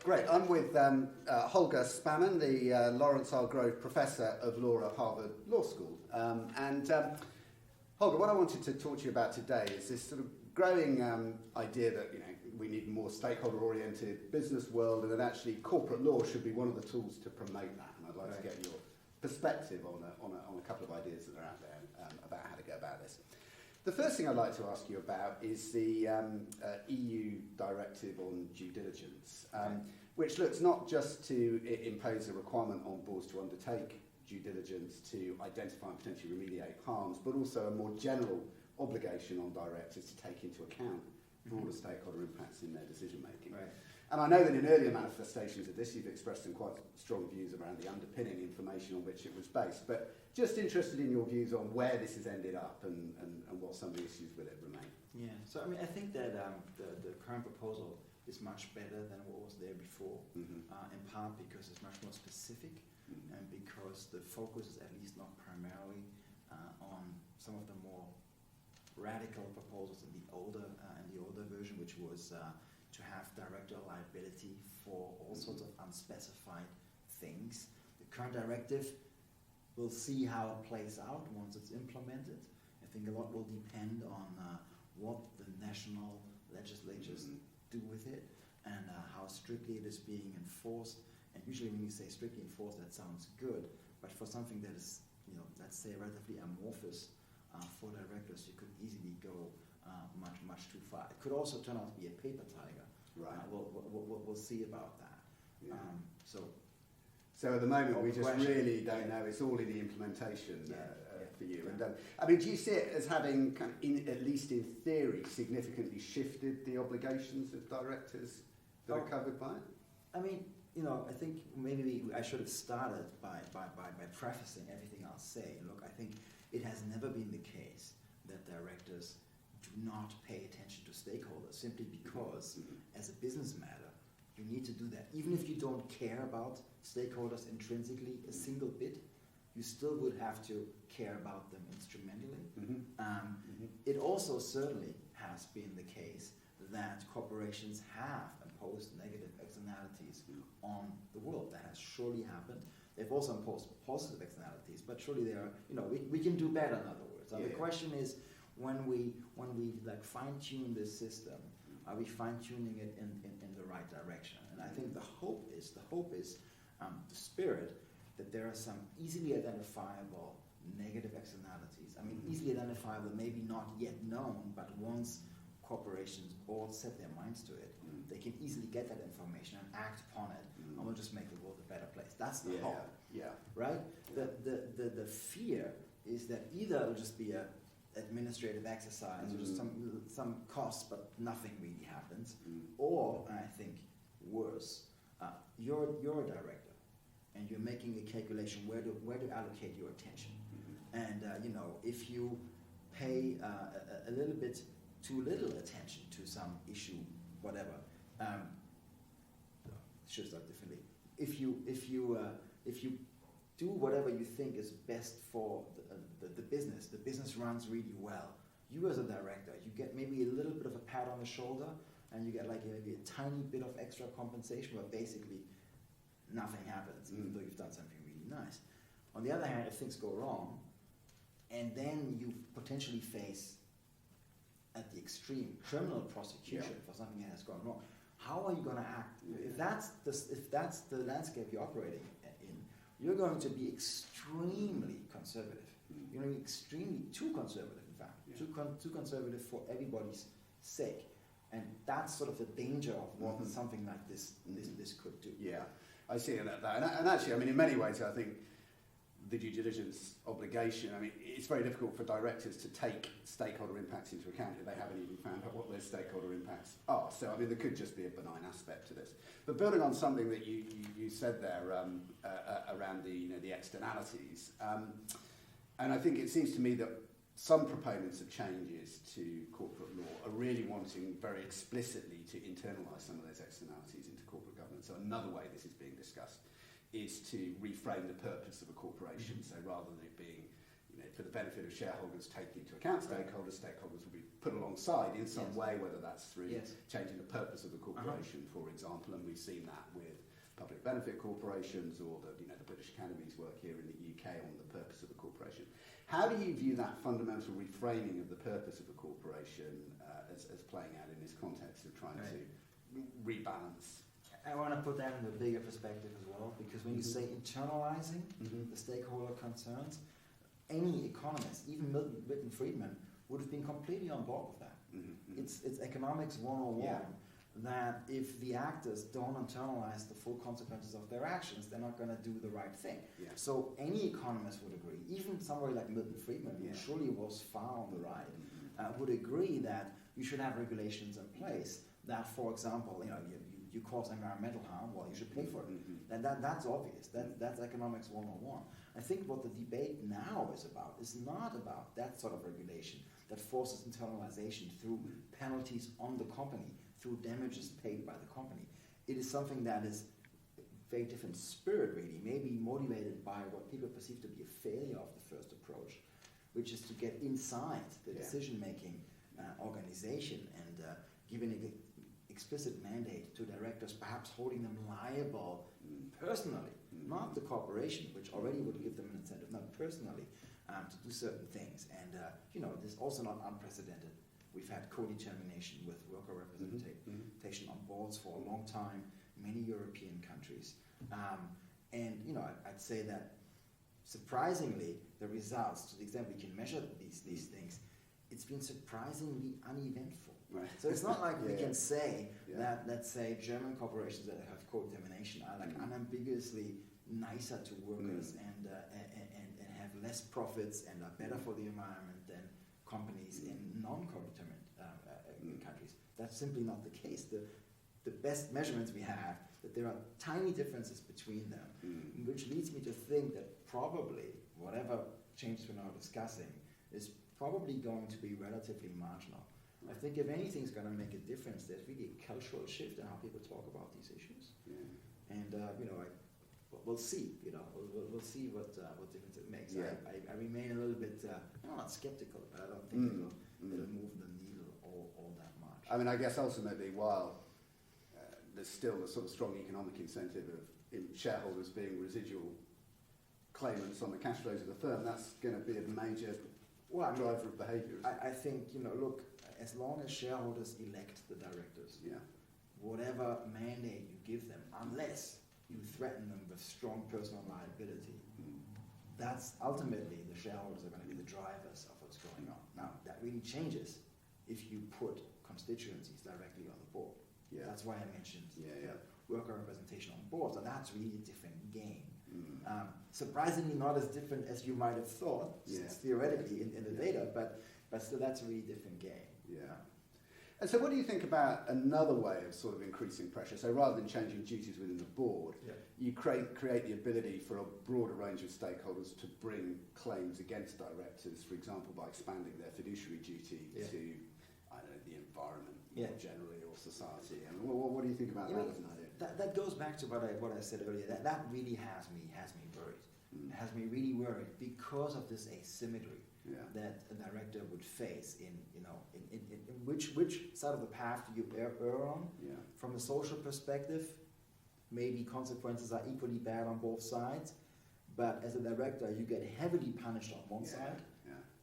Great. I'm with Holger Spamann, the Lawrence R. Grove Professor of Law at Harvard Law School. Holger, what I wanted to talk to you about today is this sort of growing idea that we need a more stakeholder-oriented business world, and that actually corporate law should be one of the tools to promote that. And I'd like to get your perspective on a couple of ideas that are out there about how to go about this. The first thing I'd like to ask you about is the EU directive on due diligence, which looks not just to impose a requirement on boards to undertake due diligence to identify and potentially remediate harms, but also a more general obligation on directors to take into account broader stakeholder impacts in their decision making. Right. And I know that in earlier manifestations of this, you've expressed some quite strong views around the underpinning information on which it was based, but just interested in your views on where this has ended up and what some of the issues with it remain. Yeah, so I think that the current proposal is much better than what was there before, in part because it's much more specific, and because the focus is at least not primarily on some of the more radical proposals in the older version, which was to have director liability for all sorts of unspecified things. The current directive, we'll see how it plays out once it's implemented. I think a lot will depend on what the national legislatures do with it and how strictly it is being enforced. And usually when you say strictly enforced, that sounds good, but for something that is, let's say relatively amorphous for directors, you could easily go much too far. It could also turn out to be a paper tiger. Right. We'll see about that. Yeah. So at the moment we just really don't know. It's all in the implementation for you. Yeah. And do you see it as having, kind of at least in theory, significantly shifted the obligations of directors that are covered by it? I mean, I think maybe I should have started by prefacing everything I'll say. Look, I think it has never been the case that directors do not pay attention to stakeholders simply because, as a business matter, you need to do that. Even if you don't care about stakeholders intrinsically a single bit, you still would have to care about them instrumentally. It also certainly has been the case that corporations have imposed negative externalities on the world. That has surely happened. They've also imposed positive externalities, but surely they are, we can do better, in other words. The question is, when we fine-tune this system, are we fine-tuning it in the right direction? And I think the hope is the spirit that there are some easily identifiable negative externalities. I mean, easily identifiable, maybe not yet known, but once corporations, boards set their minds to it, they can easily get that information and act upon it, and we'll just make the world a better place. That's the hope. Yeah. Right? The fear is that either it'll just be a administrative exercise or just some costs, but nothing really happens, or, and I think worse, you're a director and you're making a calculation where to allocate your attention, and if you pay a little bit too little attention to some issue, whatever, should start differently. If you do whatever you think is best for the business runs really well. You as a director, you get maybe a little bit of a pat on the shoulder, and you get maybe a tiny bit of extra compensation, but basically nothing happens, even though you've done something really nice. On the other hand, if things go wrong, and then you potentially face, at the extreme, criminal prosecution for something that has gone wrong, how are you going to act? If that's the landscape you're operating in, you're going to be extremely conservative. You're going to be extremely too conservative, in fact, too conservative for everybody's sake. And that's sort of the danger of what something like this could do. Yeah, I see that. And actually, I mean, in many ways, I think the due diligence obligation, I mean, it's very difficult for directors to take stakeholder impacts into account if they haven't even found out what those stakeholder impacts are. So, I mean, there could just be a benign aspect to this. But building on something that you said there around the externalities, and I think it seems to me that some proponents of changes to corporate law are really wanting very explicitly to internalise some of those externalities into corporate governance. So another way this is being discussed is to reframe the purpose of a corporation. So rather than it being for the benefit of shareholders, take into account stakeholders. Stakeholders will be put alongside in some way, whether that's through changing the purpose of the corporation, for example, and we've seen that with public benefit corporations, or the British Academy's work here in the UK on the purpose of the corporation. How do you view that fundamental reframing of the purpose of a corporation as playing out in this context of trying to rebalance? I want to put that in a bigger perspective as well, because when you say internalizing the stakeholder concerns, any economist, even Milton Friedman, would have been completely on board with that. It's economics 101, that if the actors don't internalize the full consequences of their actions, they're not going to do the right thing. So any economist would agree, even somebody like Milton Friedman, who surely was far on the right, would agree that you should have regulations in place that, for example, you cause environmental harm, well, you should pay for it. That's obvious. That's economics 101. I think what the debate now is not about that sort of regulation that forces internalization through penalties on the company, through damages paid by the company. It is something that is a very different spirit, really, maybe motivated by what people perceive to be a failure of the first approach, which is to get inside the decision-making organization and giving an explicit mandate to directors, perhaps holding them liable personally, not the corporation, which already would give them an incentive, not personally, to do certain things. And, this is also not unprecedented. We've had co-determination with worker representation on boards for a long time, many European countries. I'd say that surprisingly, the results, to the extent we can measure these things, it's been surprisingly uneventful. Right. So it's not like we can say that, let's say, German corporations that have co-determination are like unambiguously nicer to workers and have less profits and are better for the environment than companies in non-co-determined countries. That's simply not the case. The best measurements we have, that there are tiny differences between them, which leads me to think that probably whatever change we're now discussing is probably going to be relatively marginal. I think if anything's going to make a difference, there's really a cultural shift in how people talk about these issues. And we'll see. We'll see what difference it makes. I remain a little bit not skeptical, but I don't think it'll move the needle all that much. I mean, I guess ultimately, while there's still a sort of strong economic incentive of shareholders being residual claimants on the cash flows of the firm, that's going to be a major driver of behaviour. I think, look, as long as shareholders elect the directors, whatever mandate you give them, unless you threaten them with strong personal liability, that's ultimately the shareholders are going to be the drivers of what's going on. Now, that really changes if you put constituencies directly on the board. That's why I mentioned worker representation on boards, and that's really a different game. Surprisingly not as different as you might have thought, theoretically in the data, but still that's a really different game. And so what do you think about another way of sort of increasing pressure? So rather than changing duties within the board, you create the ability for a broader range of stakeholders to bring claims against directors, for example, by expanding their fiduciary duty to, I don't know, the environment more generally, or society. And what do you think about that as an idea? That goes back to what I said earlier. That really has me worried. It has me really worried because of this asymmetry that a director would face in which side of the path do you err on? From a social perspective, maybe consequences are equally bad on both sides, but as a director, you get heavily punished on one side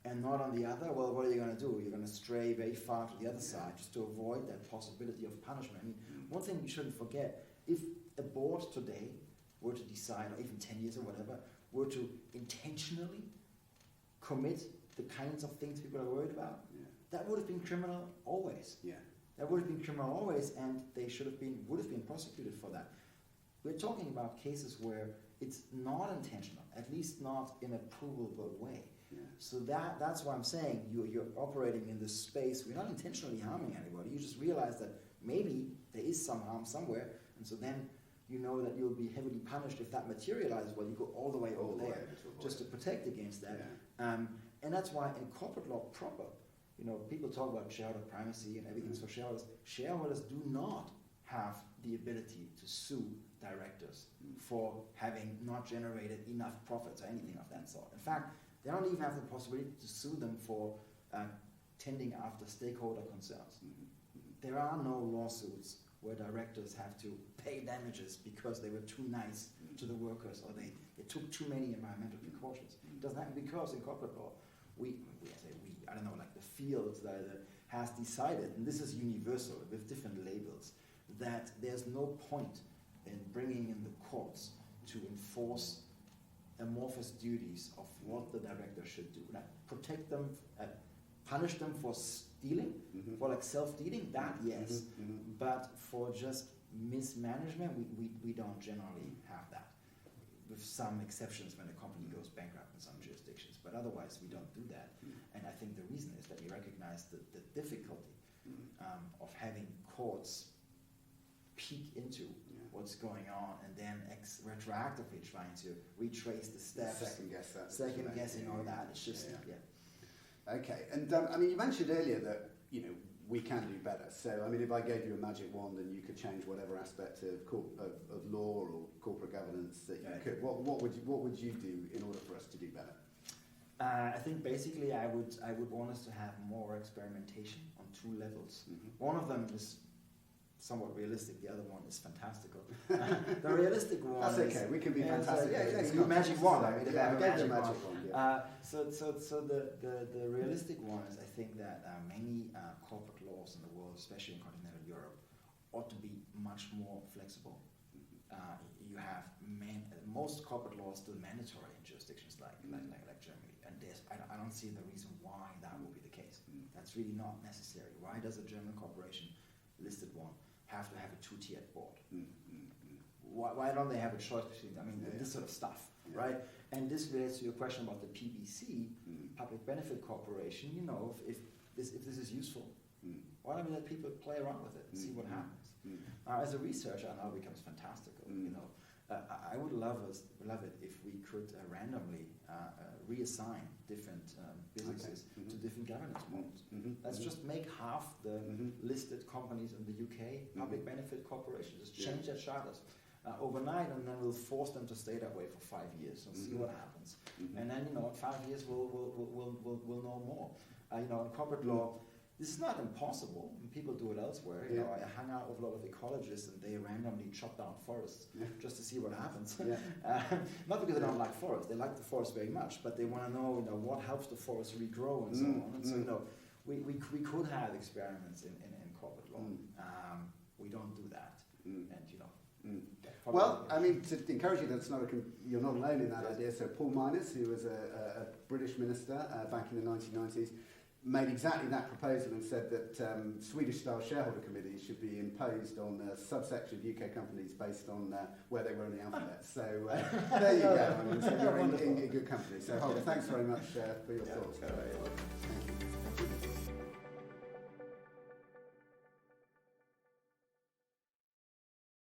and not on the other. Well, what are you going to do? You're going to stray very far to the other side just to avoid that possibility of punishment. I mean, one thing we shouldn't forget, if a board today were to decide, or even 10 years or whatever, were to intentionally commit the kinds of things people are worried about, that would have been criminal always. That would have been criminal always, and they would have been prosecuted for that. We're talking about cases where it's not intentional, at least not in a provable way. So that's why I'm saying you're operating in this space. We're not intentionally harming anybody. You just realize that maybe there is some harm somewhere, and so then you know that you'll be heavily punished if that materializes. Well, you go all the way over there just to protect against that. And that's why in corporate law proper, people talk about shareholder primacy and everything's for shareholders. Shareholders do not have the ability to sue directors for having not generated enough profits or anything of that sort. In fact, They don't even have the possibility to sue them for tending after stakeholder concerns. There are no lawsuits where directors have to pay damages because they were too nice to the workers or they took too many environmental precautions. It doesn't happen because in corporate law, I don't know, like the field that has decided, and this is universal with different labels, that there's no point in bringing in the courts to enforce amorphous duties of what the director should do. Like protect them, punish them for stealing, for like self-dealing, that yes, but for just mismanagement, we don't generally have that, with some exceptions when a company goes bankrupt in some jurisdictions, but otherwise we don't do that. And I think the reason is that we recognize the difficulty of having courts peek into what's going on and then retroactively trying to retrace the steps, second guessing all that. It's just Okay, and I mean, you mentioned earlier that we can do better. So I mean, if I gave you a magic wand and you could change whatever aspect of law or corporate governance that you could, what would you do in order for us to do better? I think basically I would want us to have more experimentation on two levels. One of them is somewhat realistic, the other one is fantastical. The realistic one That's okay, we can be fantastic. Magic wand, I mean, magic wand. So the realistic one is, I think that many corporate laws in the world, especially in continental Europe, ought to be much more flexible. You have most corporate laws still mandatory in jurisdictions like Germany, and I don't see the reason why that will be the case. That's really not necessary. Why does a German corporation, listed one, have to have a two-tiered board? Why don't they have a choice between, this sort of stuff, right? And this relates to your question about the PBC, Public Benefit Corporation. If this is useful, why don't we let people play around with it and see what happens? As a researcher, now it becomes fantastical. I would love it if we could randomly reassign different businesses to different governance modes. Let's just make half the listed companies in the UK public benefit corporations. Just change their charters overnight, and then we'll force them to stay that way for 5 years and see what happens. And then in 5 years we'll know more. In corporate law, this is not impossible. People do it elsewhere. I hang out with a lot of ecologists, and they randomly chop down forests just to see what happens. Not because they don't like forests; they like the forest very much, but they want to know, what helps the forest regrow and so on. And so, we could have experiments in corporate law. We don't do that, Well, I mean, to encourage you, you're not alone in that idea. So Paul Miners, who was a British minister back in the 1990s, made exactly that proposal and said that Swedish-style shareholder committees should be imposed on a subsection of UK companies based on where they were in the alphabet. So there you go. So you're in good company. So Holger, thanks very much for your thoughts.